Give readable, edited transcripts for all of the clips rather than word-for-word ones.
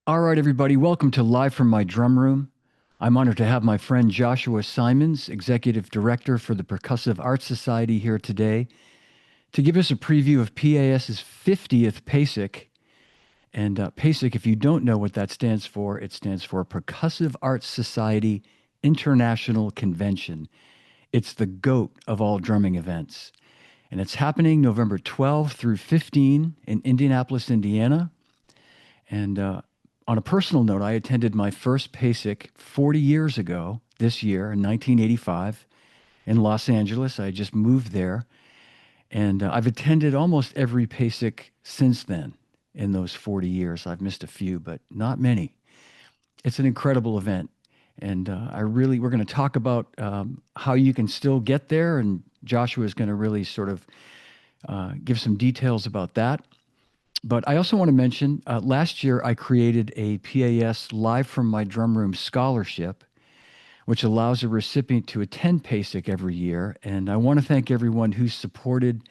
All right, everybody, welcome to Live from My Drum Room. I'm honored to have my friend Joshua Simonds, Executive Director for the Percussive Arts Society, here today to give us a preview of PAS's 50th PASIC. And PASIC, if you don't know what that stands for, it stands for Percussive Arts Society International Convention. It's the GOAT of all drumming events. And it's happening November 12 through 15 in Indianapolis, Indiana. And on a personal note, I attended my first PASIC 40 years ago this year in 1985 in Los Angeles. I just moved there. And I've attended almost every PASIC since then in those 40 years. I've missed a few, but not many. It's an incredible event. And we're going to talk about how you can still get there. And Joshua is going to really sort of give some details about that. But I also want to mention last year I created a PAS Live from My Drum Room scholarship, which allows a recipient to attend PASIC every year. And I want to thank everyone who supported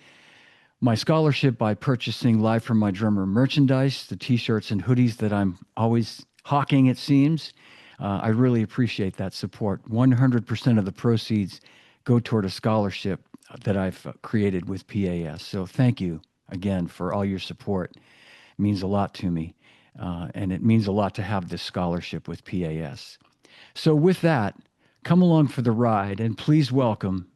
my scholarship by purchasing Live from My Drum Room merchandise, the t-shirts and hoodies that I'm always hawking, it seems. I really appreciate that support. 100% of the proceeds go toward a scholarship that I've created with PAS. So thank you again for all your support. It means a lot to me, and it means a lot to have this scholarship with PAS. So with that, come along for the ride, and please welcome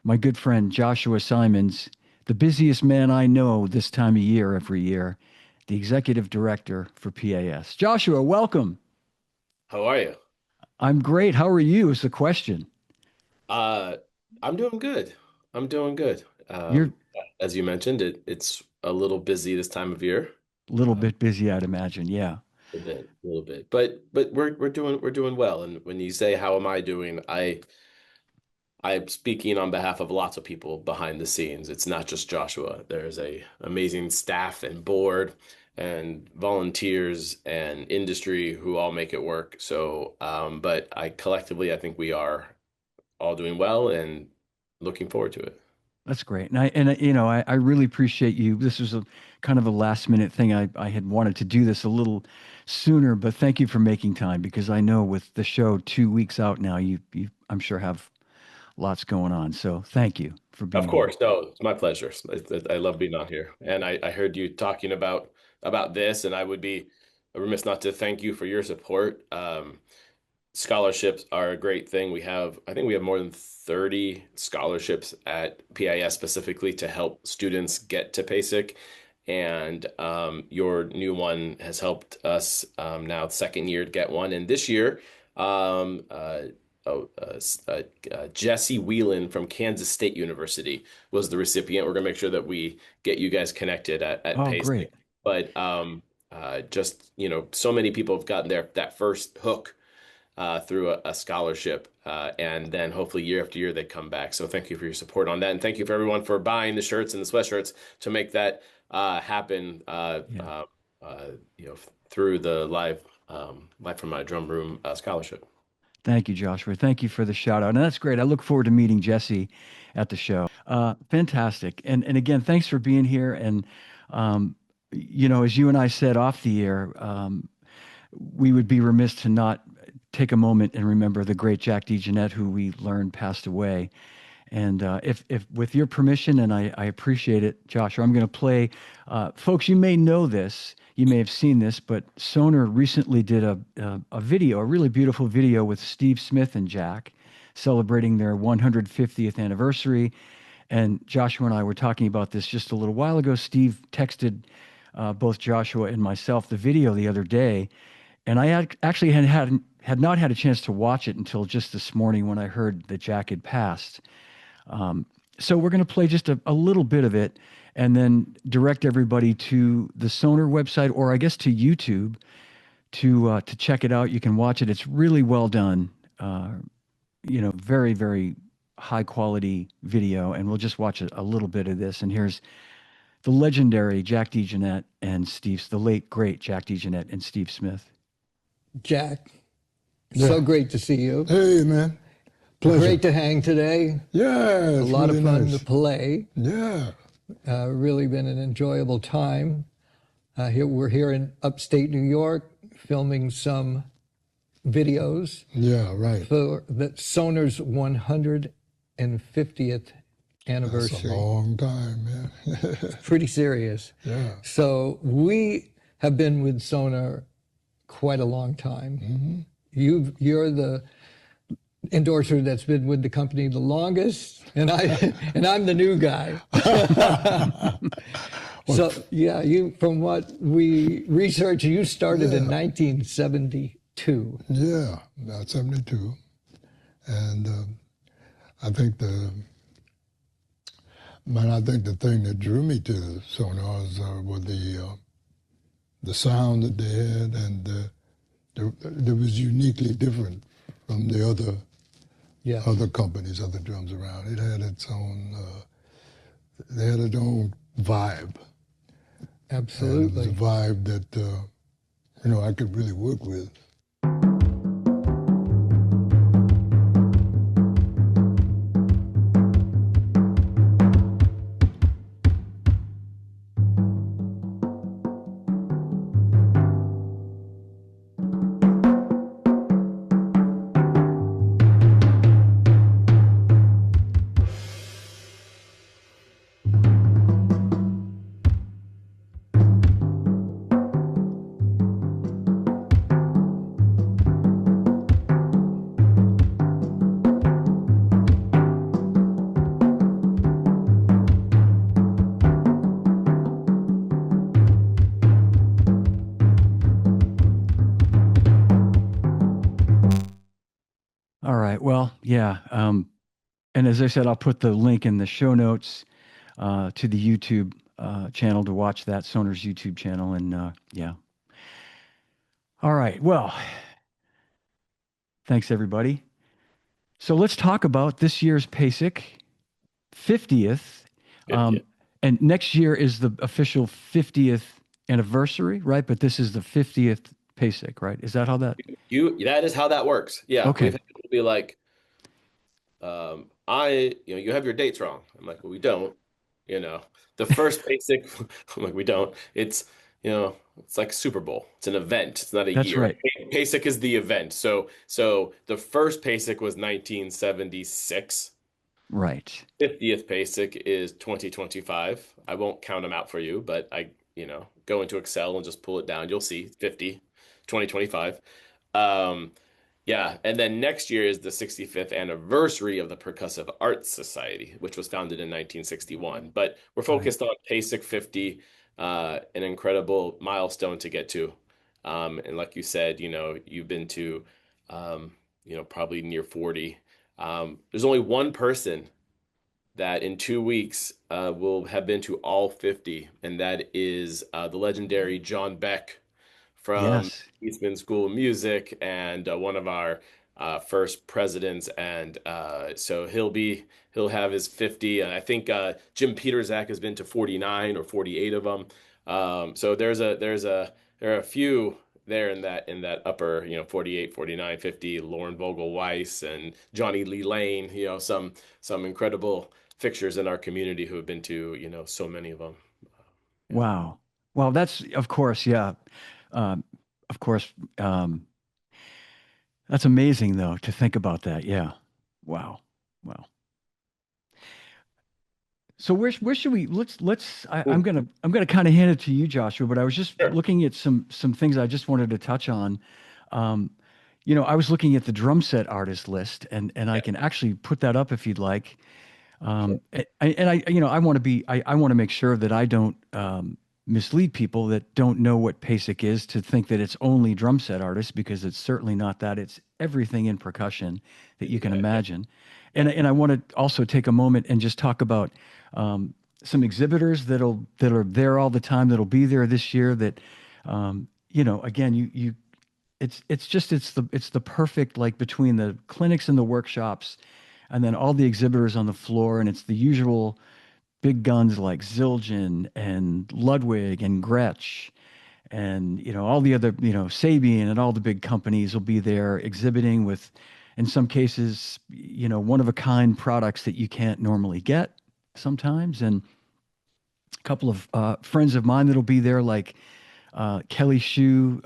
my good friend Joshua Simonds, the busiest man I know this time of year every year, the executive director for PAS. Joshua, welcome. How are you? I'm great. How are you is the question. Uh, I'm doing good. I'm doing good. You're As you mentioned, it's a little busy this time of year. a little Uh, bit busy, I'd imagine. Yeah. a little bit, but we're doing well. And when you say how am I doing, I'm speaking on behalf of lots of people behind the scenes. It's not just Joshua. There's a amazing staff and board and volunteers and industry who all make it work. So, but I collectively, I think we are all doing well and looking forward to it. That's great. And I really appreciate you. This was a kind of a last minute thing. I had wanted to do this a little sooner, but thank you for making time because I know with the show 2 weeks out now, you I'm sure have lots going on. So thank you for Of being here. course, no, it's my pleasure. I love being on here, and I heard you talking about this, and I would be remiss not to thank you for your support. Scholarships are a great thing. I think we have more than 30 scholarships at PIS specifically to help students get to PASIC, and your new one has helped us now second year to get one, and this year. Um, uh, Oh, Jesse Whelan from Kansas State University was the recipient. We're gonna make sure that we get you guys connected at Oh, PASIC. great. But just so many people have gotten that first hook through a scholarship, and then hopefully year after year they come back. So thank you for your support on that, and thank you for everyone for buying the shirts and the sweatshirts to make that happen. Yeah. Uh, you know, through the live from my drum room scholarship. Thank you, Joshua. Thank you for the shout out. And that's great. I look forward to meeting Jesse at the show. Fantastic. And again, thanks for being here. And as you and I said off the air, we would be remiss to not take a moment and remember the great Jack DeJohnette, who we learned passed away. And if with your permission, and I appreciate it, Joshua, I'm going to play. Folks, you may know this, you may have seen this, but Sonar recently did a video, a really beautiful video with Steve Smith and Jack, celebrating their 150th anniversary. And Joshua and I were talking about this just a little while ago. Steve texted both Joshua and myself the video the other day, and I actually had not had a chance to watch it until just this morning when I heard that Jack had passed. So we're going to play just a little bit of it and then direct everybody to the Sonar website, or I guess to YouTube, to check it out. You can watch it. It's really well done. Very, very high quality video. And we'll just watch a little bit of this. And here's the legendary Jack DeJohnette and the late, great Jack DeJohnette and Steve Smith. Jack, Yeah. so great to see you. Hey, man. Pleasure. Great to hang today. Yeah, A it's lot really of fun nice. to play. Yeah. Really been an enjoyable time. We're here in upstate New York, filming some videos Yeah, right. for the Sonar's 150th That's a anniversary. long time, man. Pretty serious. Yeah. So we have been with Sonar quite a long time. You're the endorser that's been with the company the longest, and I'm the new guy. So yeah, you, from what we researched, you started in 1972. Yeah, about 72. And I think the thing that drew me to Sonars was the sound that they had, and it was uniquely different from the other Yeah. companies, other drums around. It had its own, they had its own vibe. Absolutely. And it was a vibe that, I could really work with. All right. Well, yeah. And as I said, I'll put the link in the show notes to the YouTube channel to watch that, Sonar's YouTube channel. And yeah. All right. Well, thanks, everybody. So let's talk about this year's PASIC 50th. 50th. And next year is the official 50th anniversary, right? But this is the 50th PASIC, right? Is that how that? That is how that works. Yeah. Okay. We've had people be like, you have your dates wrong. I'm like, well, we don't. The first PASIC, I'm like, we don't. It's like Super Bowl. It's an event. It's not a That's year. right. PASIC is the event. So the first PASIC was 1976. Right. 50th PASIC is 2025. I won't count them out for you, but I go into Excel and just pull it down. You'll see 50, 2025. Yeah, and then next year is the 65th anniversary of the Percussive Arts Society, which was founded in 1961. But we're focused on PASIC 50, an incredible milestone to get to. And like you said, you've been to, probably near 40. There's only one person that in 2 weeks will have been to all 50, and that is the legendary John Beck from Yes. Eastman School of Music, and one of our first presidents. And so he'll have his 50. And I think Jim Peterzak has been to 49 or 48 of them. So there are a few there in that upper, 48, 49, 50, Lauren Vogel Weiss and Johnny Lee Lane, some incredible fixtures in our community who have been to, so many of them. Wow. Well, that's, of course, yeah. Of course, that's amazing, though, to think about that. Yeah. Wow. Wow. So where should we I'm gonna kind of hand it to you, Joshua, but I was just Sure. looking at some things I just wanted to touch on. I was looking at the drum set artist list, and I can actually put that up if you'd like. I want to make sure that I don't mislead people that don't know what PASIC is to think that it's only drum set artists, because it's certainly not that. It's everything in percussion that you can imagine. And I want to also take a moment and just talk about some exhibitors that are there all the time, that'll be there this year, that again, it's the perfect, like, between the clinics and the workshops and then all the exhibitors on the floor, and it's the usual big guns like Zildjian and Ludwig and Gretsch and, all the other, Sabian, and all the big companies will be there exhibiting with, in some cases, one-of-a-kind products that you can't normally get sometimes. And a couple of friends of mine that'll be there, like Kelly Shue,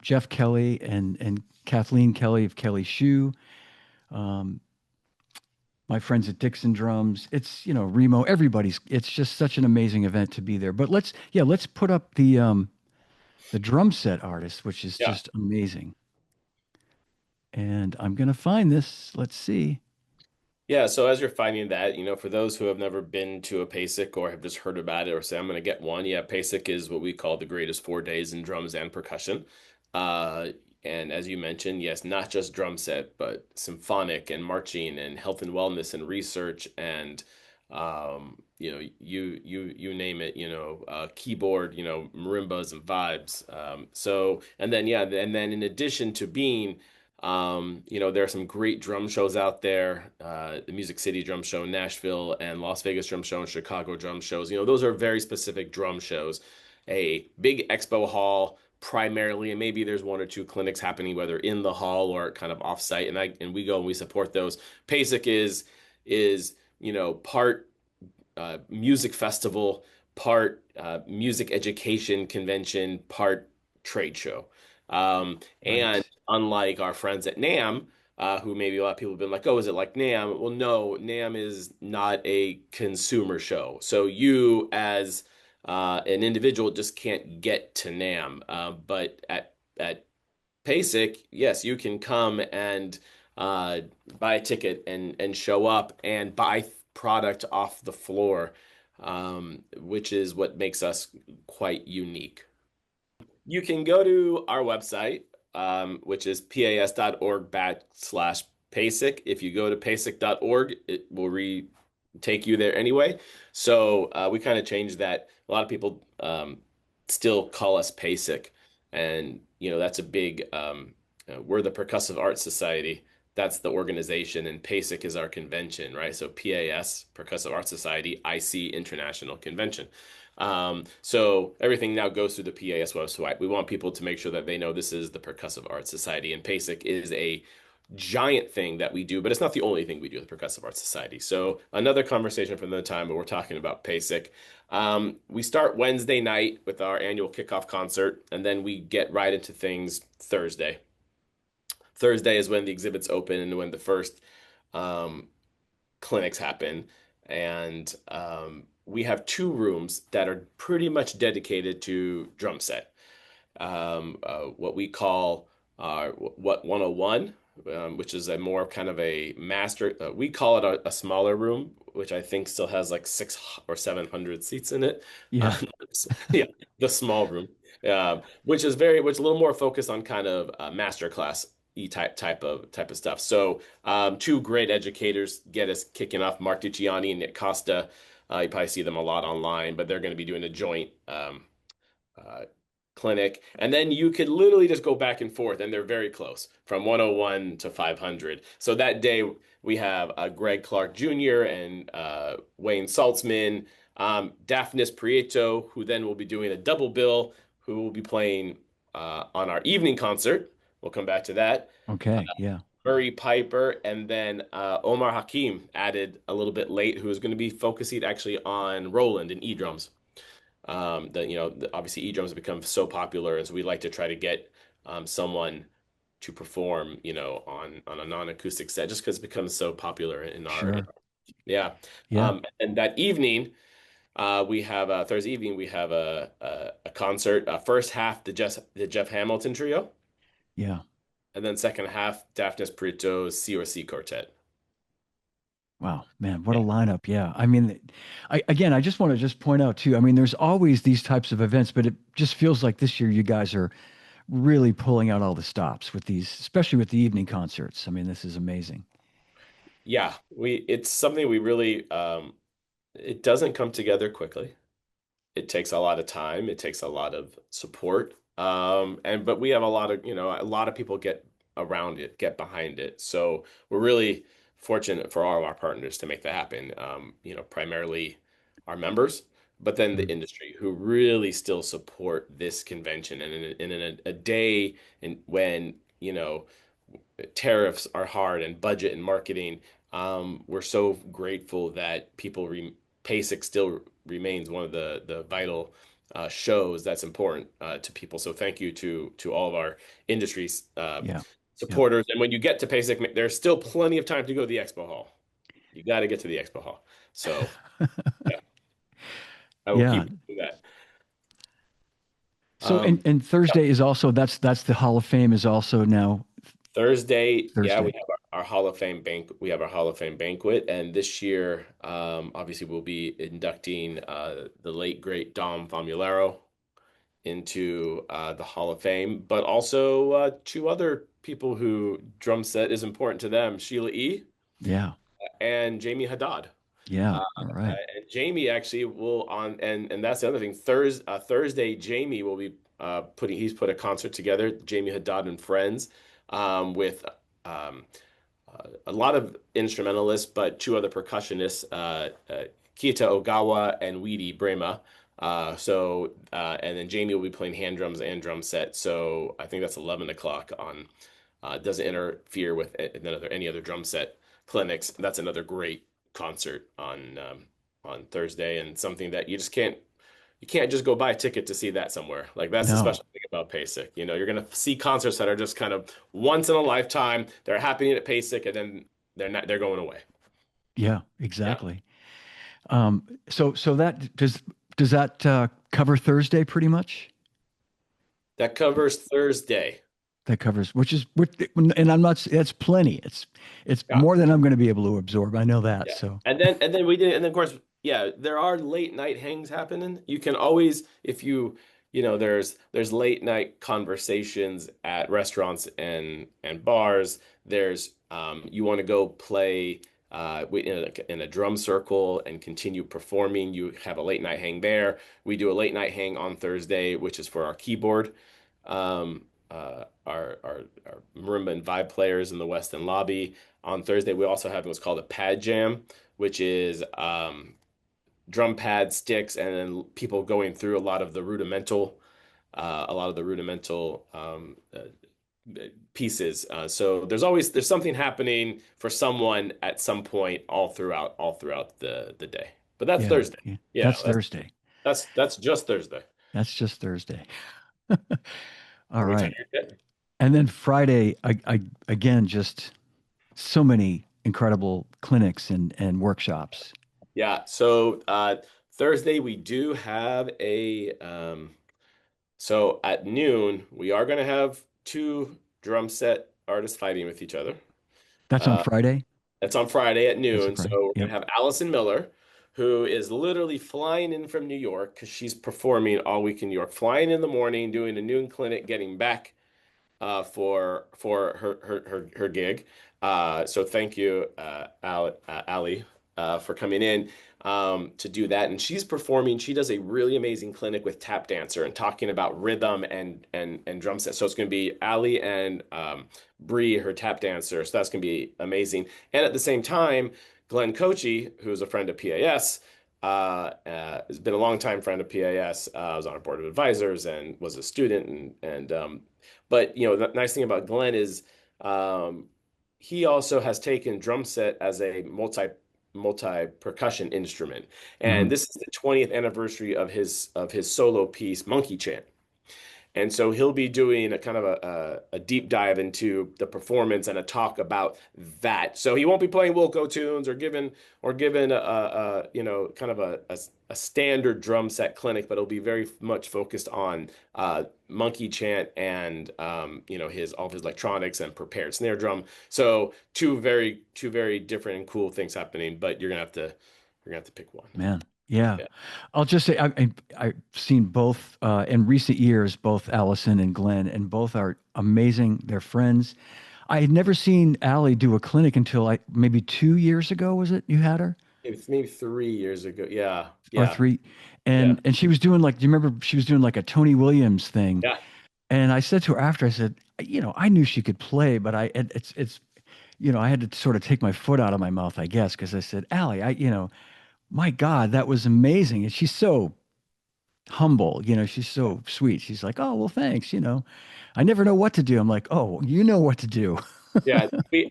Jeff Kelly, and Kathleen Kelly of Kelly Shue. My friends at Dixon Drums. It's, Remo, everybody's, it's just such an amazing event to be there. But let's put up the drum set artist, which is Yeah. just amazing. And I'm going to find this. Let's see. Yeah, so as you're finding that, for those who have never been to a PASIC or have just heard about it or say, I'm going to get one, yeah, PASIC is what we call the greatest 4 days in drums and percussion. Uh, and as you mentioned, yes, not just drum set, but symphonic and marching and health and wellness and research and you name it, keyboard, marimbas and vibes. And then yeah, and then in addition to being there are some great drum shows out there. The Music City Drum Show in Nashville and Las Vegas Drum Show and Chicago drum shows. Those are very specific drum shows. A big expo hall primarily, and maybe there's one or two clinics happening, whether in the hall or kind of offsite. And we go and we support those. PASIC is part music festival, part music education convention, part trade show. And Right. unlike our friends at NAM, who maybe a lot of people have been like, oh, is it like NAM? Well, no, NAM is not a consumer show. So you as an individual just can't get to NAM. But at PASIC, yes, you can come and buy a ticket and show up and buy product off the floor, which is what makes us quite unique. You can go to our website, which is pas.org/PASIC. If you go to PASIC.org, it will take you there anyway. So we kind of changed that. A lot of people still call us PASIC, and that's a big. We're the Percussive Arts Society. That's the organization, and PASIC is our convention, right? So PAS, Percussive Arts Society, IC, International Convention. So everything now goes through the PAS website. We want people to make sure that they know this is the Percussive Arts Society, and PASIC is a giant thing that we do, but it's not the only thing we do at the Percussive Arts Society. So another conversation from the time, but we're talking about PASIC. We start Wednesday night with our annual kickoff concert, and then we get right into things Thursday. Thursday is when the exhibits open and when the first um, clinics happen. And we have two rooms that are pretty much dedicated to drum set. What we call what 101, which is a more kind of a master. We call it a smaller room, which I think still has like 600 or 700 seats in it. Uh, Yeah. yeah, the small room, which is which a little more focused on kind of master class type of stuff. So two great educators get us kicking off, Mark Ducciani and Nick Costa. You probably see them a lot online, but they're going to be doing a joint uh, clinic. And then you could literally just go back and forth, and they're very close from 101 to 500. So that day we have Greg Clark Jr. and Wayne Saltzman, Daphnis Prieto, who then will be doing a double bill, who will be playing on our evening concert. We'll come back to that. Okay. Yeah. Murray Piper, and then Omar Hakim added a little bit late, who is going to be focusing actually on Roland and E-drums. Obviously E-drums have become so popular, and so we like to try to get someone to perform, on a non-acoustic set, just because it becomes so popular Sure. yeah. Yeah. And that evening, we have Thursday evening, we have a concert. First half, the Jeff Hamilton trio. Yeah. And then second half, Daphnis Prito's C or C quartet. Wow, man, what a lineup. Yeah. I mean, I just want to just point out too, I mean, there's always these types of events, but it just feels like this year you guys are really pulling out all the stops with these, especially with the evening concerts. I mean, this is amazing. Yeah, it's something we really it doesn't come together quickly. It takes a lot of time, it takes a lot of support. But we have a lot of people get around it, get behind it. So we're really fortunate for all of our partners to make that happen. Primarily our members, but then the Mm. industry who really still support this convention. And in a day when, tariffs are hard and budget and marketing, we're so grateful that PASIC still remains one of the vital shows that's important to people. So thank you to all of our industries Yeah. Yeah. supporters. And when you get to PASIC, there's still plenty of time to go to the expo hall. You got to get to the expo hall. So yeah, I will Yeah. keep doing that. So and Yeah, Thursday is also that's the Hall of Fame is also now Thursday, yeah, we Thursday. have our Hall of Fame we have our Hall of Fame banquet, and this year, obviously, we'll be inducting the late great Dom Famularo into the Hall of Fame, but also two other people who drum set is important to them, Sheila E. Yeah. and Jamie Haddad. Yeah. Uh, All right. and Jamie actually will on and that's the other thing. Thursday, Jamie will be he's put a concert together, Jamie Haddad and Friends, with um, a lot of instrumentalists, but two other percussionists, Kita Ogawa and Weedy Brema. And then Jamie will be playing hand drums and drum set. So I think that's 11 o'clock on. Doesn't interfere with any other drum set clinics. That's another great concert on Thursday, and something that you can't just go buy a ticket to see that somewhere. Like that's the No. special thing about PASIC. You know, you're gonna see concerts that are just kind of once in a lifetime. They're happening at PASIC, and then they're going away. Yeah, Yeah, exactly. So that does that cover Thursday pretty much? that covers Thursday. That covers, and I'm not, that's plenty. It's Yeah. more than I'm going to be able to absorb. I know that. Yeah. So And then we did, and then of course, yeah, there are late night hangs happening. You can always, if there's late night conversations at restaurants and bars. There's you want to go play in a drum circle and continue performing. You have a late night hang there. We do a late night hang on Thursday, which is for our keyboard. Our marimba and vibe players in the Westin lobby. On Thursday, we also have what's called a pad jam, which is drum pad sticks and then people going through a lot of the rudimental pieces. So there's something happening for someone at some point all throughout the day. But that's yeah, Thursday. yeah, Yeah, that's Thursday. that's just Thursday. That's just Thursday. All Let me tell right. you. And then Friday, I again, just so many incredible clinics and workshops. Yeah. So Thursday we do have so at noon we are going to have two drum set artists fighting with each other. That's on Uh, Friday. that's on Friday at That's a noon. So Friday. we're going Yep. to have Allison Miller, who is literally flying in from New York because she's performing all week in New York, flying in the morning, doing a noon clinic, getting back for her gig. So thank you, Ali, for coming in to do that. And she's performing. She does a really amazing clinic with tap dancer and talking about rhythm and drum set. So it's going to be Ali and Bree, her tap dancer. So that's going to be amazing. And at the same time, Glenn Kochi, who's a friend of PAS, has been a longtime friend of PAS. Was on our board of advisors and was a student but the nice thing about Glenn is he also has taken drum set as a multi percussion instrument, Hmm. and this is the 20th anniversary of his solo piece Monkey Chant. And so he'll be doing a kind of a deep dive into the performance and a talk about that. So he won't be playing Wilco tunes or given kind of a standard drum set clinic, but it'll be very much focused on Monkey Chant and all of his electronics and prepared snare drum. So two very different and cool things happening, but you're gonna have to pick one. Man. Yeah. Yeah. I'll just say I've seen both in recent years, both Allison and Glenn, and both are amazing. They're friends. I had never seen Allie do a clinic until maybe 2 years ago. Was it you had her Maybe 3 years ago. Yeah. or Yeah. three? Yeah. And she was doing like, do you remember she was doing like a Tony Williams thing? Yeah. And I said to her after, I said, I knew she could play, but it's I had to sort of take my foot out of my mouth, I guess, because I said, Allie, my God, that was amazing. And she's so humble, she's so sweet. She's like, oh, well, thanks. I never know what to do. I'm like, oh, you know what to do. Yeah,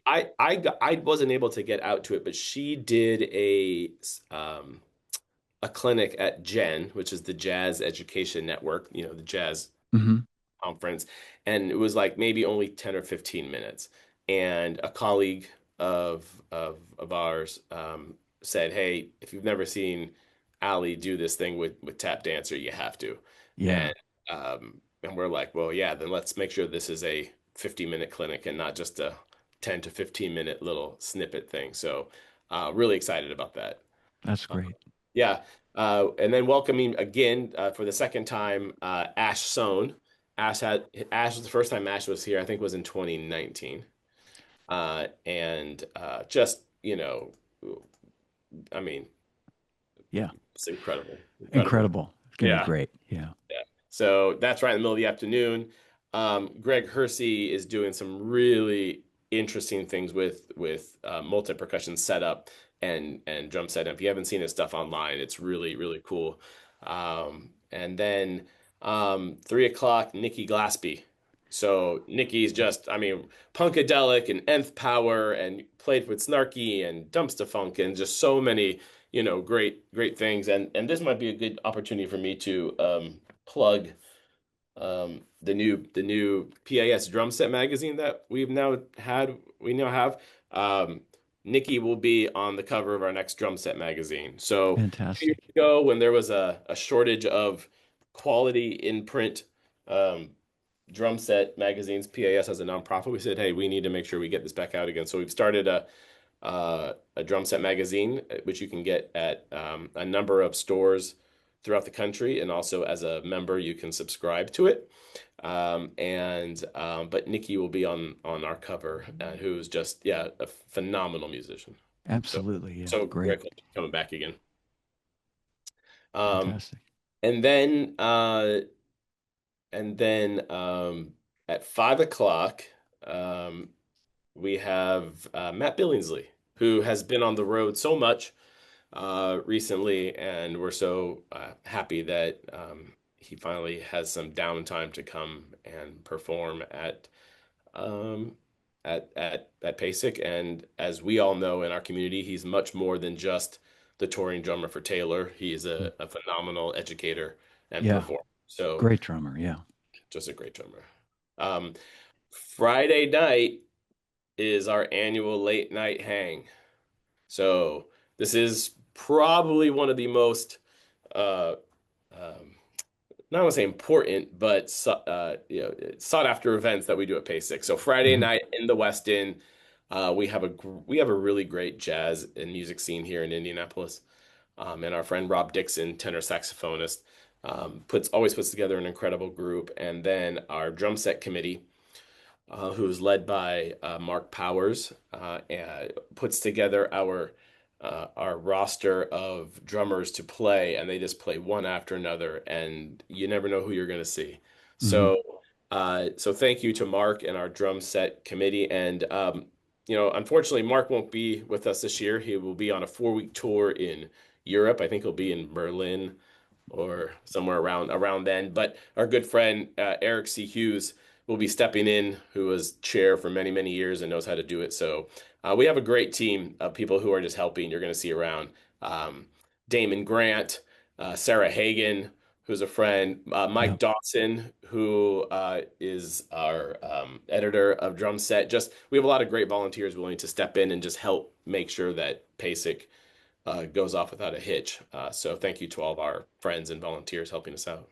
I wasn't able to get out to it, but she did a a clinic at Gen, which is the Jazz Education Network, the jazz Hmm. conference, and it was like maybe only 10 or 15 minutes. And a colleague of ours said, "Hey, if you've never seen Ali do this thing with Tap Dancer, you have to." Yeah, And we're like, "Well, yeah, then let's make sure this is a 50-minute clinic and not just a 10 to 15-minute little snippet thing." So, really excited about that. that's great. Yeah. And then welcoming again for the second time, Ash Sohn. Ash was the first time Ash was here, I think was in 2019. And just, I mean, Yeah, it's incredible. Incredible. incredible. It's gonna be Yeah. great. Yeah, Yeah. So that's right in the middle of the afternoon. Greg Hersey is doing some really interesting things with multi-percussion setup and drum setup. If you haven't seen his stuff online, it's really, really cool. And then 3 o'clock, Nikki Glaspie. So Nikki's just, I mean, punkadelic and nth power and played with Snarky and Dumpsta Funk and just so many, great things. And this might be a good opportunity for me to plug the new PAS drum set magazine that we now have. Nikki will be on the cover of our next drum set magazine. So 2 years fantastic. ago, when there was a shortage of quality in print drum set magazines, PAS as a nonprofit, we said, hey, we need to make sure we get this back out again. So we've started a drum set magazine, which you can get at a number of stores throughout the country, and also as a member, you can subscribe to it. But Nikki will be on our cover, who's just a phenomenal musician. So Absolutely. Yeah, so great. grateful to be coming back again. Um, Fantastic. and then uh, and then at 5 o'clock, we have Matt Billingsley, who has been on the road so much recently, and we're so happy that he finally has some downtime to come and perform um, at PASIC. And as we all know in our community, he's much more than just the touring drummer for Taylor. He is Mm. a phenomenal educator and Yeah, performer. So great drummer. Yeah. just a great drummer. Um, Friday night is our annual late night hang. So this is probably one of the most uh, um, not want to say important, but sought after events that we do at PASIC. So Friday Hmm. night in the West End, we have a really great jazz and music scene here in Indianapolis. And our friend Rob Dixon, tenor saxophonist, always puts together an incredible group. And then our drum set committee, who's led by Mark Powers, and puts together our roster of drummers to play, and they just play one after another, and you never know who you're going to see. Hmm. So thank you to Mark and our drum set committee. And unfortunately, Mark won't be with us this year. He will be on a 4-week tour in Europe. I think he'll be in Berlin or somewhere around then. But our good friend Eric C. Hughes will be stepping in, who was chair for many, many years and knows how to do it. So we have a great team of people who are just helping. You're going to see around Damon Grant, Sarah Hagan, who's a friend, Yeah, Mike Dawson, who is our editor of Drum Set. Just we have a lot of great volunteers willing to step in and just help make sure that PASIC goes off without a hitch. So thank you to all of our friends and volunteers helping us out.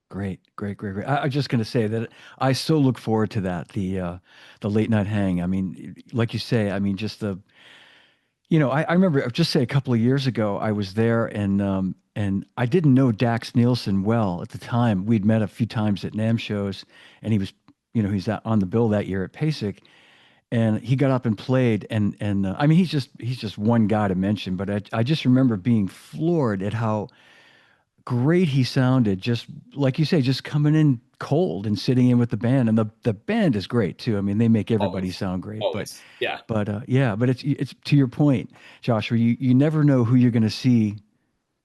great, great, great, great. I'm just going to say that I so look forward to that, the late night hang. I mean, like you say, I mean, just I remember just say a couple of years ago, I was there and I didn't know Dax Nielsen well at the time. We'd met a few times at NAMM shows, and he was, he's on the bill that year at PASIC, and he got up and played, and I mean, he's just one guy to mention, but I just remember being floored at how great he sounded, just like you say, just coming in cold and sitting in with the band, and the band is great too. I mean, they make everybody Always, sound great, but always, yeah. yeah, but it's to your point, Joshua. You never know who you're going to see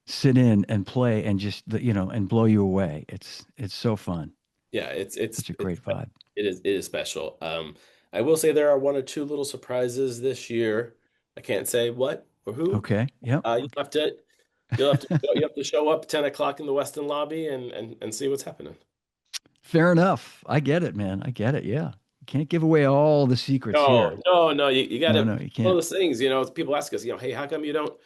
sit in and play and just and blow you away. It's so fun. Yeah, Such a great vibe. it is special. I will say there are one or two little surprises this year. I can't say what or who. Okay. Yep. You left it. you have to show up 10 o'clock in the Westin lobby and see what's happening. Fair enough. I get it, man. I get it. Yeah. You can't give away all the secrets No, here. no, no. You got No, to no, you one of can't. those things. People ask us, hey, how come you don't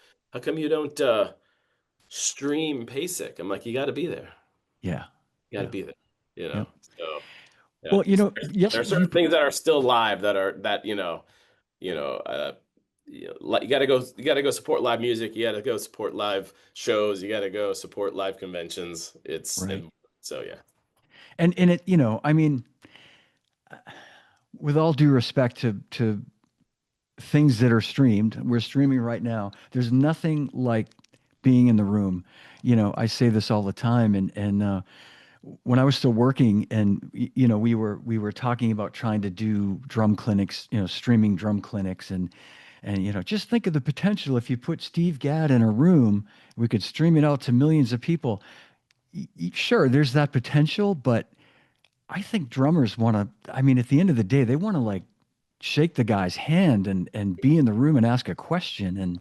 stream PASIC? I'm like, you got to be there. Yeah. You got to Yeah. be there. Yeah. So yeah. Well, So yes, there are certain things that are still live that you know, uh, you got to go support live music. You got to go support live shows. You got to go support live conventions. right. So yeah. And it, I mean, with all due respect to things that are streamed, we're streaming right now. There's nothing like being in the room. I say this all the time, and when I was still working, and we were talking about trying to do drum clinics, streaming drum clinics, and just think of the potential if you put Steve Gadd in a room, we could stream it out to millions of people. Sure, there's that potential, but I think drummers want to. I mean, at the end of the day, they want to like shake the guy's hand and be in the room and ask a question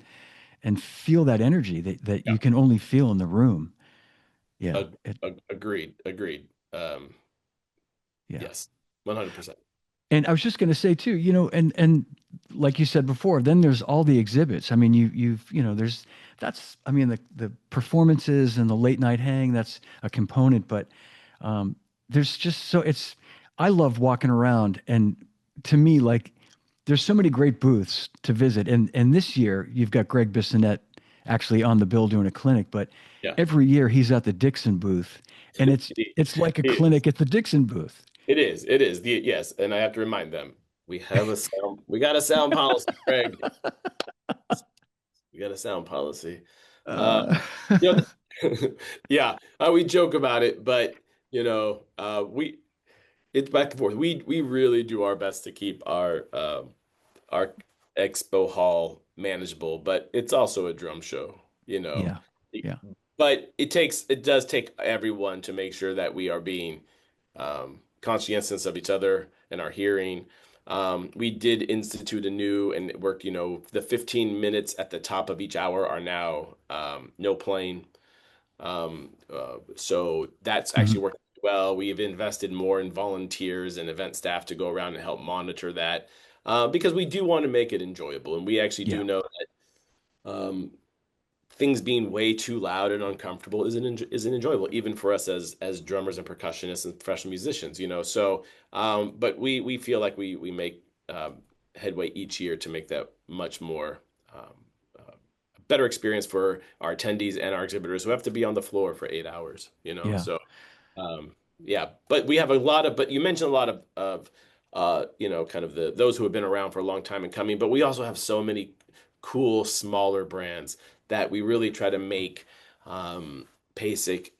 and feel that energy that Yeah. you can only feel in the room. Yeah. Agreed. Yeah. Yes, 100%. And I was just going to say too, and like you said before, then there's all the exhibits. I mean, there's I mean, the performances and the late night hang, that's a component, but there's just I love walking around, and to me, like, there's so many great booths to visit. And this year you've got Greg Bissonette actually on the bill doing a clinic, but Yeah. every year he's at the Dixon booth, and it's like a It clinic at the Dixon booth. It is. It is. Yes, and I have to remind them we got a sound policy, Greg. We got a sound policy. Uh, Uh, you yeah, we joke about it, but we it's back and forth. We really do our best to keep our expo hall manageable, but it's also a drum show, you know. yeah, yeah, But it does take everyone to make sure that we are being conscientious of each other and our hearing. We did institute a new and it worked, the 15 minutes at the top of each hour are now no playing. So that's mhm, actually working well. We've invested more in volunteers and event staff to go around and help monitor that because we do want to make it enjoyable. And we actually yeah, do know that things being way too loud and uncomfortable isn't enjoyable, even for us as drummers and percussionists and professional musicians. So, but we feel like we make headway each year to make that much more um, uh, better experience for our attendees and our exhibitors who have to be on the floor for 8 hours. yeah, So yeah, but we have but you mentioned a lot of kind of those who have been around for a long time and coming, but we also have so many cool smaller brands that we really try to make PASIC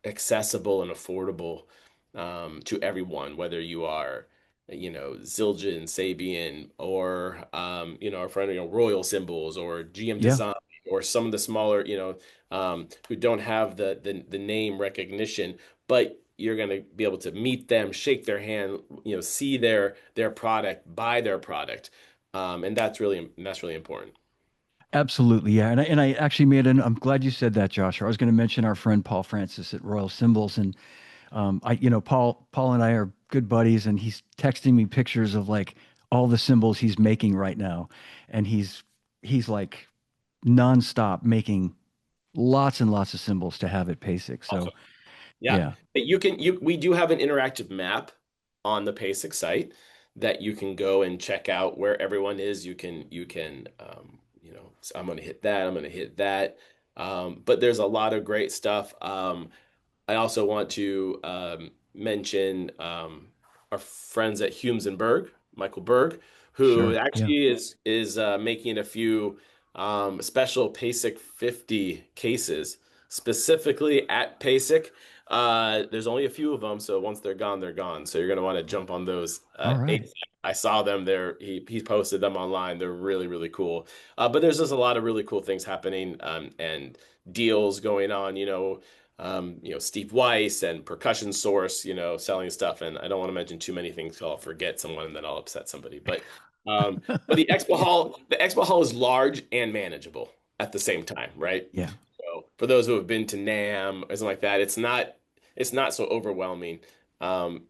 accessible and affordable to everyone, whether you are, Zildjian, Sabian, or our friend, Royal Symbols or GM yeah. Design, or some of the smaller, who don't have the name recognition, but you're going to be able to meet them, shake their hand, see their product, buy their product, and that's really important. Absolutely, yeah. And I actually I'm glad you said that, Josh. I was going to mention our friend Paul Francis at Royal Symbols, and Paul and I are good buddies, and he's texting me pictures of like all the symbols he's making right now, and he's like nonstop making lots and lots of symbols to have at PASIC. So Yeah. yeah, But we do have an interactive map on the PASIC site that you can go and check out where everyone is. You can, so I'm going to hit that. I'm going to hit that. But there's a lot of great stuff. I also want to mention our friends at Humes and Berg, Michael Berg, who sure, yeah, actually is making a few special PASIC 50 cases specifically at PASIC. There's only a few of them, so once they're gone, they're gone. So you're gonna want to jump on those. all right, I saw them there. He posted them online. They're really really cool. But there's just a lot of really cool things happening and deals going on. Steve Weiss and Percussion Source, selling stuff. And I don't want to mention too many things, so I'll forget someone and then I'll upset somebody. But the expo hall is large and manageable at the same time, right? yeah, So for those who have been to NAM or something like that, it's not so overwhelming. Um,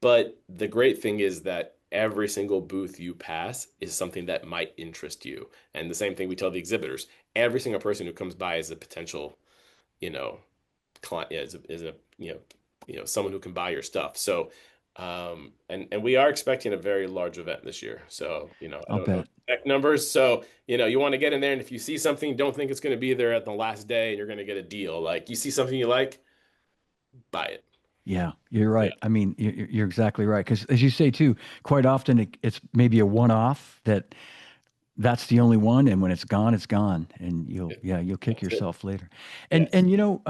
but the great thing is that every single booth you pass is something that might interest you. And the same thing we tell the exhibitors. Every single person who comes by is a potential, you know, client, is a someone who can buy your stuff. So and we are expecting a very large event this year. So, I I'll don't know bet. exact numbers. So, you want to get in there, and if you see something, don't think it's going to be there at the last day and you're going to get a deal. Like, you see something you like, buy it. Yeah, you're Yeah. right. I mean, you're exactly right. Because as you say too, quite often it's maybe a one-off that's the only one, and when it's gone, it's gone, and you'll kick That's it. yourself later. And Yes.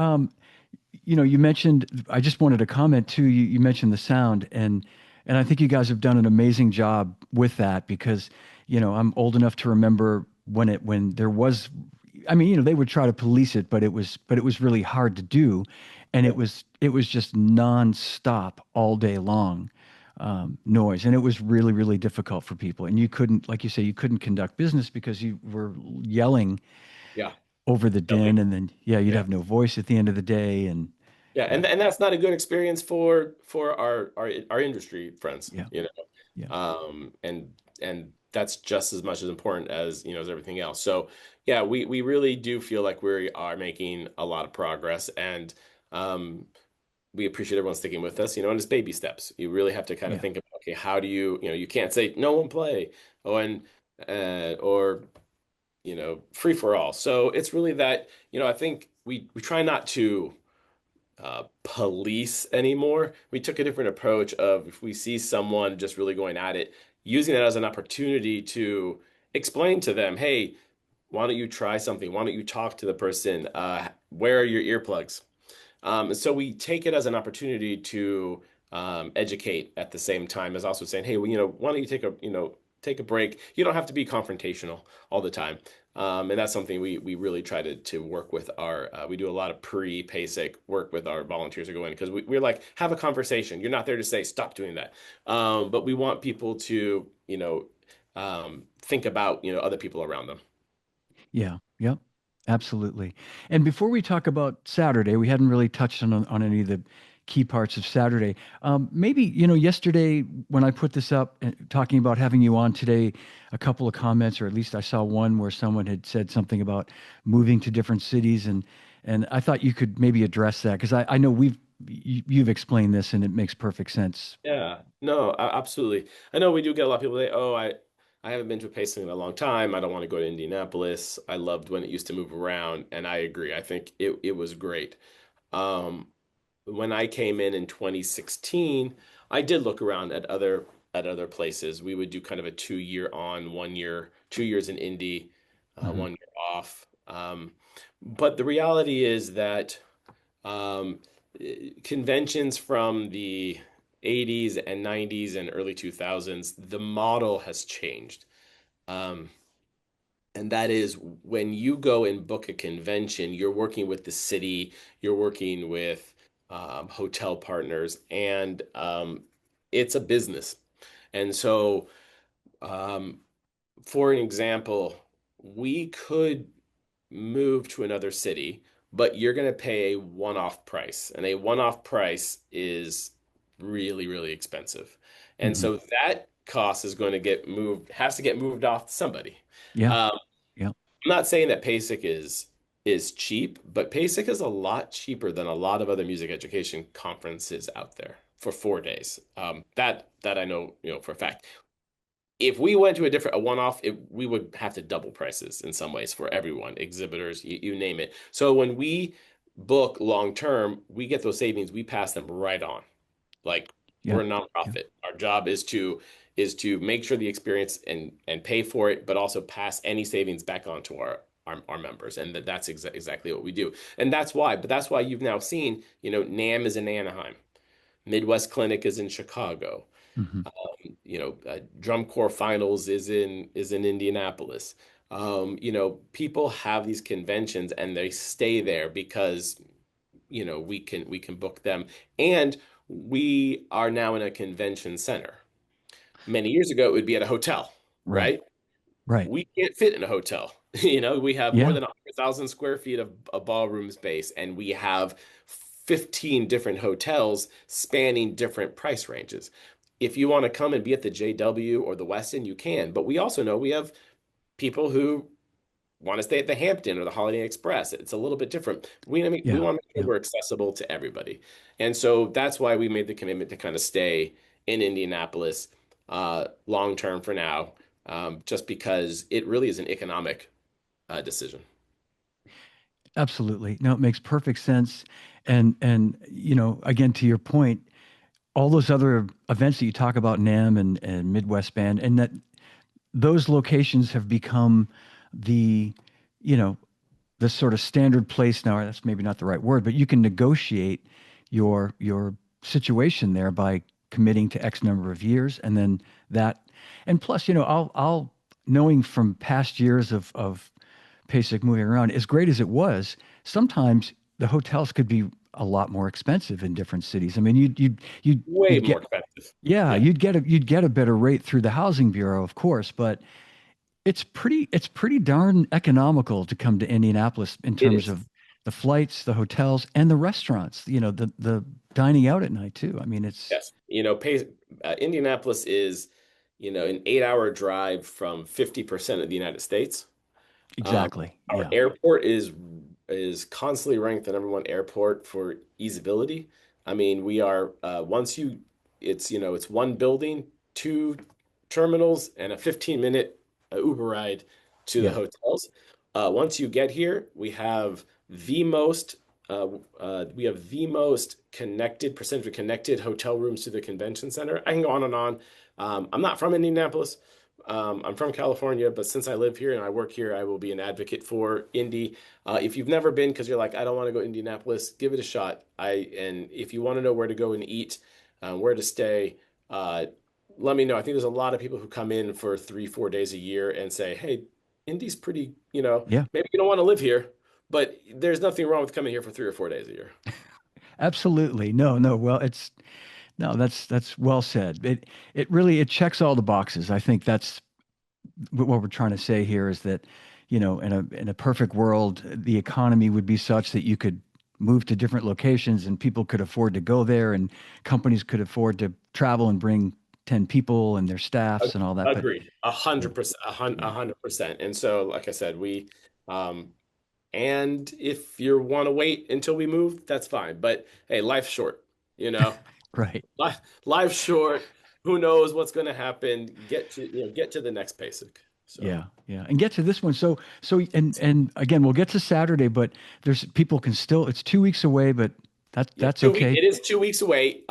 you mentioned. I just wanted to comment too. You mentioned the sound, and I think you guys have done an amazing job with that because I'm old enough to remember when there was. I mean, they would try to police it, but it was really hard to do, and Yeah. it was just nonstop all day long. Noise, and it was really, really difficult for people, and you couldn't, like you say, you couldn't conduct business because you were yelling Yeah. over the din, and then you'd Yeah. have no voice at the end of the day. And Yeah, yeah, and that's not a good experience for our industry friends, yeah, yeah, and that's just as much as important as as everything else. So yeah, we really do feel like we are making a lot of progress, and we appreciate everyone sticking with us, and it's baby steps. You really have to kind of yeah, think about, okay, how do you can't say no one play, oh, and or free for all. So it's really that, I think we try not to police anymore. We took a different approach of, if we see someone just really going at it, using it as an opportunity to explain to them, hey, why don't you try something? Why don't you talk to the person? Where are your earplugs? And so we take it as an opportunity to educate at the same time as also saying, hey, well, why don't you take a break? You don't have to be confrontational all the time. And that's something we really try to work with we do a lot of pre-PASIC work with our volunteers who go in, because we're like, have a conversation. You're not there to say, stop doing that. But we want people to, think about, other people around them. yeah, yep, absolutely. And before we talk about Saturday, we hadn't really touched on any of the key parts of Saturday. Maybe, yesterday when I put this up, talking about having you on today, a couple of comments, or at least I saw one where someone had said something about moving to different cities, and I thought you could maybe address that because I know you've explained this and it makes perfect sense. Yeah, no, absolutely. I know we do get a lot of people say, "Oh, I haven't been to a pacing in a long time. I don't want to go to Indianapolis. I loved when it used to move around," and I agree. I think it was great. Um, when I came in 2016, I did look around at other places. We would do kind of a 2 year on, 1 year, 2 years in Indy, Hmm. 1 year off. But the reality is that um, conventions from the 80s and 90s and early 2000s, the model has changed. Um, and that is, when you go and book a convention, you're working with the city, you're working with hotel partners, and it's a business. And so, um, for an example, we could move to another city, but you're going to pay a one-off price, and a one-off price is really, really expensive. And Hmm. so that cost is going to has to get moved off to somebody. Yeah, Um, yeah, I'm not saying that PASIC is cheap, but PASIC is a lot cheaper than a lot of other music education conferences out there for 4 days. That I know, for a fact. If we went to a one-off, we would have to double prices in some ways for everyone, exhibitors, you name it. So when we book long term, we get those savings, we pass them right on. Like, yeah, we're a yeah, nonprofit. Our job is to make sure the experience and pay for it, but also pass any savings back on to our members. And that's exactly what we do. And that's why you've now seen, NAM is in Anaheim, Midwest Clinic is in Chicago. hmm, Drum Corps Finals is in Indianapolis. People have these conventions and they stay there because we can book them, and we are now in a convention center. Many years ago, it would be at a hotel, right, right? right. We can't fit in a hotel. We have more Yeah. than 100,000 square feet of ballroom space, and we have 15 different hotels spanning different price ranges. If you want to come and be at the JW or the Westin, you can. But we also know we have people who want to stay at the Hampton or the Holiday Inn Express. It's a little bit different. We Yeah. want to make sure Yeah. we're accessible to everybody. And so that's why we made the commitment to kind of stay in Indianapolis long term for now, just because it really is an economic decision. Absolutely. No, it makes perfect sense. And again, to your point, all those other events that you talk about, NAM and Midwest Band, and that those locations have become the, you know, the sort of standard place now. That's maybe not the right word, but you can negotiate your situation there by committing to X number of years, and then that, and plus, I'll knowing from past years of PASIC moving around, as great as it was, sometimes the hotels could be a lot more expensive in different cities. I mean, Way you'd more get, expensive. yeah, Yeah, you'd get a better rate through the housing bureau, of course, but it's pretty darn economical to come to Indianapolis in it terms is. of the flights, the hotels, and the restaurants. The dining out at night too. I mean, it's Yes. Indianapolis is, an 8-hour drive from 50% of the United States. Um, exactly, our yeah, airport is constantly ranked the number one airport for easeability. I mean, we are it's one building, two terminals, and a 15-minute Uber ride to the yeah, hotels. Once you get here, the most we have the most connected percentage of connected hotel rooms to the convention center. I can go on and on. I'm not from Indianapolis. I'm from California, but since I live here and I work here, I will be an advocate for Indy. If you've never been, because you're like, I don't want to go to Indianapolis, give it a shot. And if you want to know where to go and eat, where to stay, uh, let me know. I think there's a lot of people who come in for 3, 4 days a year and say, hey, Indy's pretty, yeah. maybe you don't want to live here, but there's nothing wrong with coming here for 3 or 4 days a year. Absolutely. No, no. Well, no, that's well said. It really it checks all the boxes. I think that's what we're trying to say here is that, in a perfect world, the economy would be such that you could move to different locations and people could afford to go there and companies could afford to travel and bring 10 people and their staffs and all that. But Agreed. A yeah, hundred percent, yeah, 100%. And so, like I said, um, and if you want to wait until we move, that's fine. But hey, life's short, you know, right. life's short. Who knows what's going to happen? Get to the next basic. So Yeah, yeah. And get to this one. So again, we'll get to Saturday, but there's people can still it's 2 weeks away, but yeah, that's okay. it is 2 weeks away.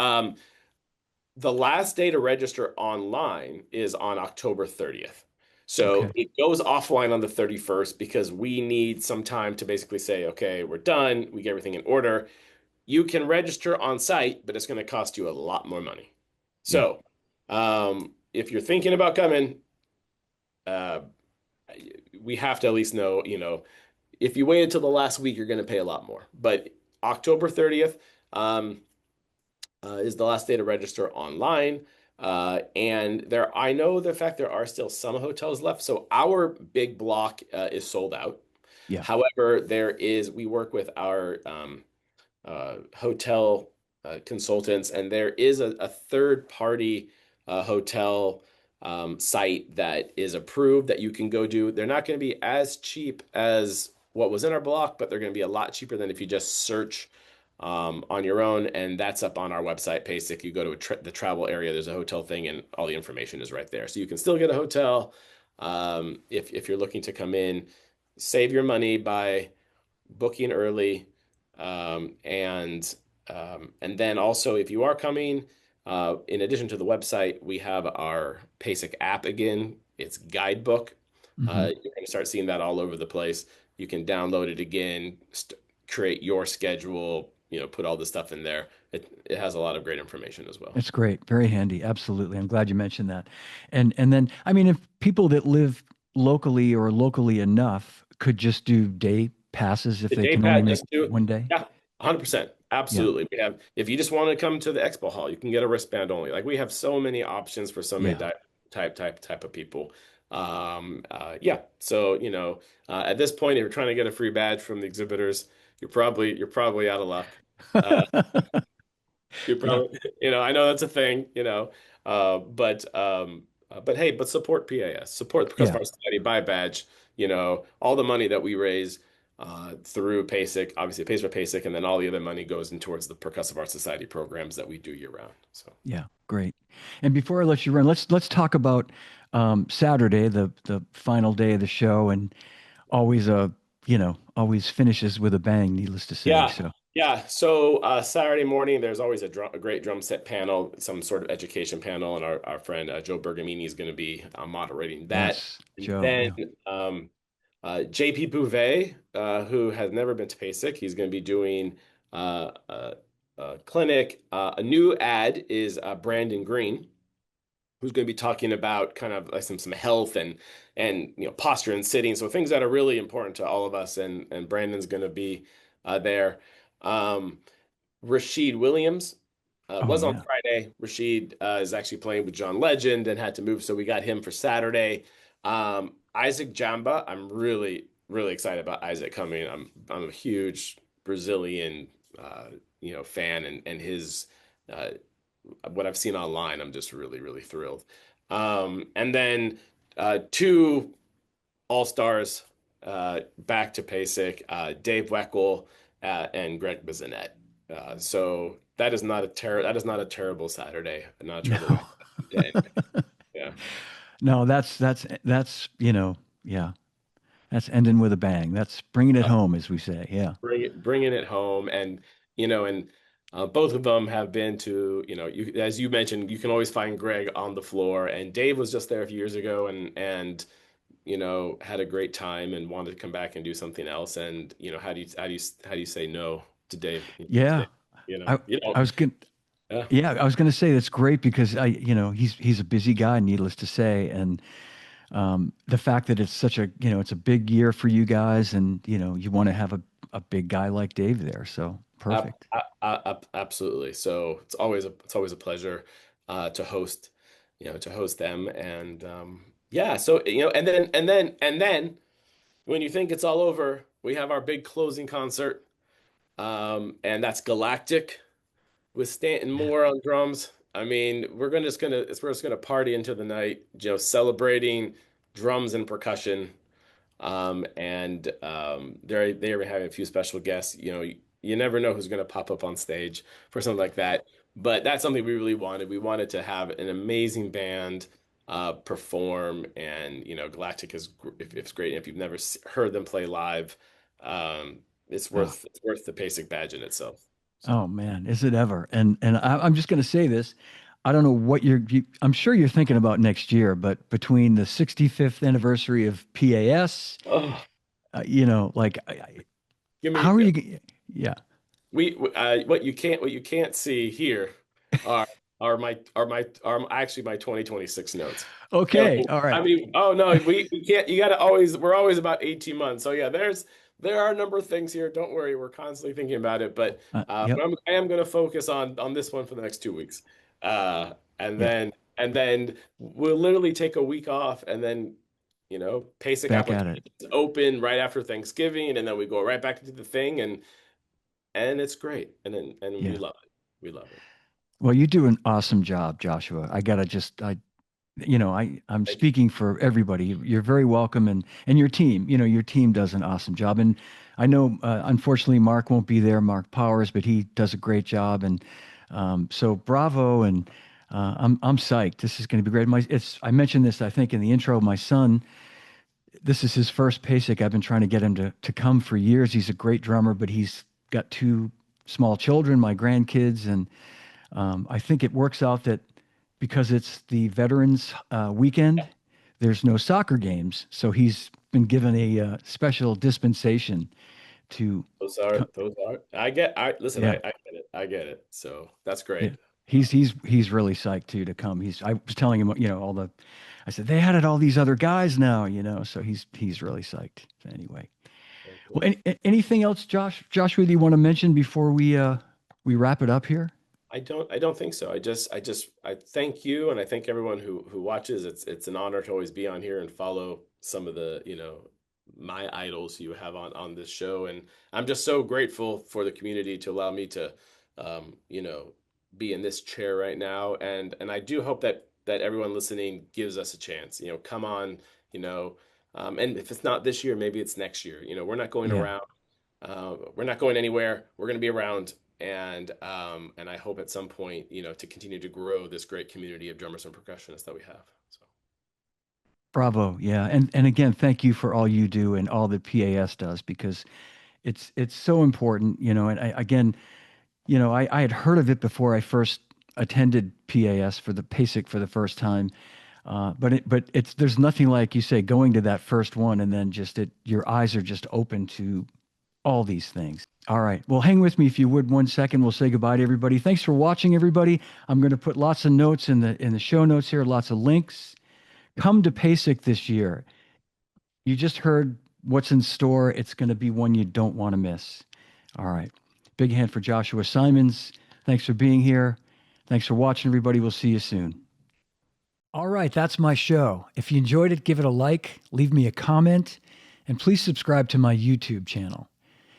The last day to register online is on October 30th. So Okay. it goes offline on the 31st because we need some time to basically say, okay, we're done. We get everything in order. You can register on site, but it's going to cost you a lot more money. Yeah. So if you're thinking about coming, uh, we have to at least know, if you wait until the last week, you're going to pay a lot more. But October 30th, um, is the last day to register online. And I know the fact there are still some hotels left. So our big block is sold out. Yeah. However, we work with our hotel consultants, and there is a third party hotel site that is approved that you can go do. They're not going to be as cheap as what was in our block, but they're going to be a lot cheaper than if you just search on your own. And that's up on our website, PASIC. You go to the travel area, there's a hotel thing, and all the information is right there. So you can still get a hotel if you're looking to come in, save your money by booking early, and then also if you are coming, in addition to the website, we have our PASIC app again. It's guidebook. Hmm. You're going to start seeing that all over the place. You can download it again, create your schedule, put all the stuff in there. It has a lot of great information as well. It's great. Very handy. Absolutely. I'm glad you mentioned that. And then I mean if people that live locally or locally enough could just do day passes if The they day can only pass, make just do it. one day. Yeah, 100%. Yeah. Absolutely. If you just want to come to the expo hall, you can get a wristband only. Like we have so many options for so many Yeah. type of people. Yeah. So, at this point, if you're trying to get a free badge from the exhibitors, you're probably out of luck. Uh, you're Yeah. probably, I know that's a thing, but hey, but support PAS, support the Percussive Yeah. Arts Society, buy a badge. All the money that we raise through PASIC, obviously it pays for PASIC, and then all the other money goes in towards the Percussive Arts Society programs that we do year round. So Yeah. Great. And before I let you run, let's talk about Saturday, the final day of the show, and always always finishes with a bang, needless to say. yeah, So yeah. So Saturday morning, there's always a great drum set panel, some sort of education panel, and our friend Joe Bergamini is going to be moderating that. yes, And Joe. then Yeah. JP Bouvet, who has never been to PASIC, he's going to be doing a clinic. A new ad is Brandon Green, who's going to be talking about kind of like some health and posture and sitting, so things that are really important to all of us. And Brandon's going to be there. Um, Rashid Williams Oh was on yeah. Friday. Rashid is actually playing with John Legend and had to move, so we got him for Saturday. Isaac Jamba, I'm really, really excited about Isaac coming. I'm a huge Brazilian fan, and his uh, what I've seen online, I'm just really, really thrilled. And then two all-stars back to PASIC, Dave Weckl and Greg Bizinet. So that is not a terrible Saturday, not a terrible way No. to end. Yeah. No, yeah. That's ending with a bang. That's bringing it Uh, home, as we say. Yeah. bringing it home, and both of them have been to, as you mentioned, you can always find Greg on the floor, and Dave was just there a few years ago, and had a great time and wanted to come back and do something else. And how do you say no to Dave? To Yeah. Dave, I I was gonna yeah, yeah, I was gonna say that's great because he's a busy guy, needless to say. And the fact that it's such a, it's a big year for you guys, and you want to have a big guy like Dave there. So perfect. absolutely. So it's always a pleasure to host them. And yeah, so and then when you think it's all over, we have our big closing concert, and that's Galactic with Stanton Yeah. Moore on drums. I mean, we're just gonna party into the night, celebrating drums and percussion. And they're having a few special guests. You never know who's going to pop up on stage for something like that. But that's something we really wanted. We wanted to have an amazing band perform, and Galactic it's great. If you've never heard them play live, it's Oh, worth the PASIC badge in itself. So. oh man, is it ever? And I'm just gonna say this. I don't know what I'm sure you're thinking about next year, but between the 65th anniversary of PAS, Oh, like, give how me are you? Yeah. what you can't see here are are actually my 2026 notes. So Okay. All I right. mean, oh no, we can't. You got to always. We're always about 18 months. So yeah, there are a number of things here. Don't worry, we're constantly thinking about it. But Yep. I am going to focus on this one for the next 2 weeks, and Yeah. then we'll literally take a week off, and then PASIC Back at it. applications open right after Thanksgiving, and then we go right back into the thing, and it's great, and we Yeah. love it. We love it. Well, you do an awesome job, Joshua. I gotta just, I'm Thank you. speaking for everybody. You're very welcome, and your team. Your team does an awesome job. And I know, unfortunately, Mark won't be there, Mark Powers, but he does a great job. And so bravo, and I'm psyched. This is going to be great. I mentioned this, I think, in the intro. My son, this is his first PASIC. I've been trying to get him to come for years. He's a great drummer, but he's got two small children, my grandkids, and I think it works out that because it's the Veterans Weekend, there's no soccer games, so he's been given a special dispensation to. Those are. I listen. I Yeah, get it. I get it. So that's yeah. great. He's really psyched too to come. I was telling him, all the. I said they added all these other guys now, so he's really psyched. Anyway, Very well, cool. anything else, Joshua, do you want to mention before we wrap it up here? I don't think so. I thank you, and I thank everyone who watches. It's an honor to always be on here and follow some of the, my idols you have on this show. And I'm just so grateful for the community to allow me to, um, you know, be in this chair right now. And I do hope that everyone listening gives us a chance. Come on, you know, and if it's not this year, maybe it's next year. We're not going Yeah. around. We're not going anywhere. We're going to be around, and I hope at some point, to continue to grow this great community of drummers and percussionists that we have. So Bravo. Yeah. And again, thank you for all you do and all that PAS does, because it's so important, and again, I had heard of it before I first attended PAS for the PASIC for the first time. But there's nothing like, you say, going to that first one and then your eyes are just open to all these things. All right. Well, hang with me if you would 1 second. We'll say goodbye to everybody. Thanks for watching, everybody. I'm going to put lots of notes in the show notes here, lots of links. Come to PASIC this year. You just heard what's in store. It's going to be one you don't want to miss. All right. Big hand for Joshua Simonds. Thanks for being here. Thanks for watching, everybody. We'll see you soon. All right, that's my show. If you enjoyed it, give it a like, leave me a comment, and please subscribe to my YouTube channel.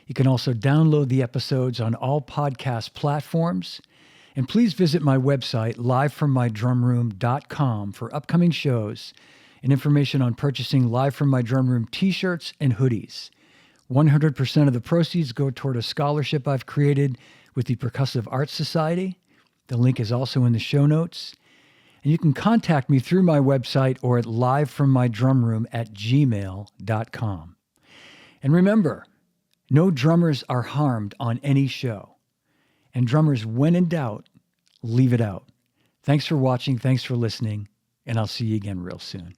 You can also download the episodes on all podcast platforms. And please visit my website, livefrommydrumroom.com, for upcoming shows and information on purchasing Live From My Drum Room t-shirts and hoodies. 100% of the proceeds go toward a scholarship I've created with the Percussive Arts Society. The link is also in the show notes. And you can contact me through my website or at livefrommydrumroom@gmail.com. And remember, no drummers are harmed on any show. And drummers, when in doubt, leave it out. Thanks for watching. Thanks for listening. And I'll see you again real soon.